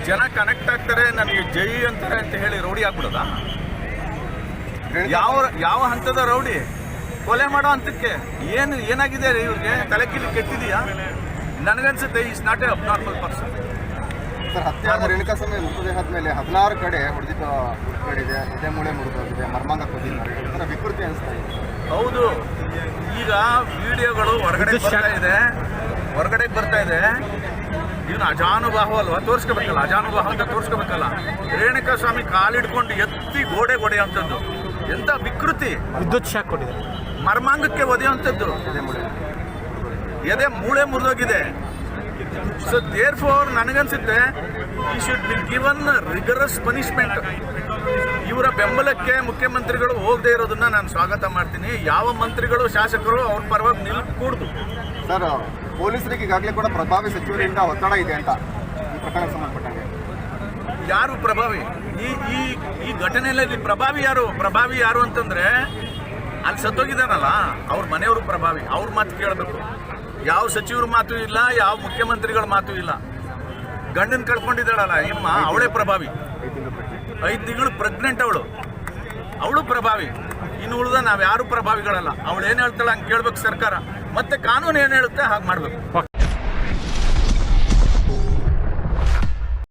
ಜನ ಕನೆಕ್ಟ್ ಆಗ್ತಾರೆ, ನನಗೆ ಜೈ ಅಂತಾರೆ ಅಂತ ಹೇಳಿ ರೌಡಿ ಆಗ್ಬಿಡೋದಾ? ಯಾವ ಹಂತದ ರೌಡಿ? ಕೊಲೆ ಮಾಡೋ ಹಂತಕ್ಕೆ ಏನಾಗಿದೆ ಇವ್ರಿಗೆ? ತಲೆ ಕಿಲಿ ಕೆಟ್ಟಿದೆಯಾ? ನನಗನ್ಸುತ್ತೆ is not A abnormal person. Sir, ಹತ್ಯೆ ಆದ ರೇಣುಕಾಸ್ವಾಮಿ ಮೃತದೇಹದ ಮೇಲೆ 16 ಕಡೆ ಹೊಡೆದಿದ್ದ ಗುರುತುಗಳಿದೆ, ಎದೆ ಮೂಳೆ ಮುರಿದೋಗಿದೆ, ಮರ್ಮಾಂಗ ಕೊಟ್ಟಿದ್ದಾರೆ. ಈ ಥರ ವಿಕೃತಿ ಅನಿಸ್ತಾ ಇದೆ. ಹೌದು, ಈಗ ವಿಡಿಯೋಗಳು ಹೊರಗಡೆ ಬರ್ತಾ ಇದೆ. ಇವನು ಅಜಾನುಬಾಹು ಅಲ್ವಾ, ತೋರಿಸ್ಕೋಬೇಕಲ್ಲ, ಅಜಾನುಬಾಹು ಅಂತ ತೋರಿಸ್ಕೋಬೇಕಲ್ಲ. ರೇಣುಕಾಸ್ವಾಮಿ ಕಾಲಿಡ್ಕೊಂಡು ಎತ್ತಿ ಗೋಡೆ ಹೊಡೆಯುವಂಥದ್ದು ಎಂಥ ವಿಕೃತಿ! ವಿದ್ಯುತ್ ಶಾಕ್ ಕೊಟ್ಟಿದೆ, ಮರ್ಮಾಂಗಕ್ಕೆ ಒದೆಯುವಂಥದ್ದು, ಎದೆ ಮೂಳೆ ಮುರಿದೋಗಿದೆ. ಸೊ ದೇರ್ ಫೋರ್ ನನಗನ್ಸುತ್ತೆ ಈ should be given rigorous punishment. ಇವರ ಬೆಂಬಲಕ್ಕೆ ಮುಖ್ಯಮಂತ್ರಿಗಳು ಹೋಗದೆ ಇರೋದನ್ನ ನಾನು ಸ್ವಾಗತ ಮಾಡ್ತೀನಿ. ಯಾವ ಮಂತ್ರಿಗಳು ಶಾಸಕರು ಅವ್ರ ಪರವಾಗಿ ನಿಲ್ಕೂಡ್ದು. ಸರ್, ಪೊಲೀಸರಿಗೆ ಈಗಾಗಲೇ ಕೂಡ ಪ್ರಭಾವಿ ಸಚಿವರಿಂದ ಒತ್ತಡ ಇದೆ ಅಂತ ಈ ಪ್ರಕರಣಕ್ಕೆ ಸಂಬಂಧಪಟ್ಟಂಗೆ. ಯಾರು ಪ್ರಭಾವಿ? ಈ ಘಟನೆಯಲ್ಲಿ ಪ್ರಭಾವಿ ಯಾರು ಅಂತಂದ್ರೆ ಅಲ್ಲಿ ಸತ್ತೋಗಿದ್ದಾನಲ್ಲ ಅವ್ರ ಮನೆಯವರು ಪ್ರಭಾವಿ. ಅವ್ರ ಮಾತು ಕೇಳಬೇಕು. ಯಾವ ಸಚಿವರ ಮಾತು ಇಲ್ಲ, ಯಾವ ಮುಖ್ಯಮಂತ್ರಿಗಳ ಮಾತು ಇಲ್ಲ. ಗಂಡನ್ ಕಳ್ಕೊಂಡಿದ್ದಾಳಲ್ಲ ಇಮ್ಮ, ಅವಳೇ ಪ್ರಭಾವಿ. 5 ತಿಂಗಳು ಪ್ರೆಗ್ನೆಂಟ್ ಅವಳು ಪ್ರಭಾವಿ. ಇನ್ನು ಉಳಿದ ನಾವ್ ಯಾರು ಪ್ರಭಾವಿಗಳಲ್ಲ. ಅವಳು ಏನ್ ಹೇಳ್ತಾಳೆ ಹಂಗೆ ಕೇಳ್ಬೇಕು ಸರ್ಕಾರ. ಮತ್ತೆ ಕಾನೂನು ಏನ್ ಹೇಳುತ್ತೆ ಹಾಗೆ ಮಾಡ್ಬೇಕು.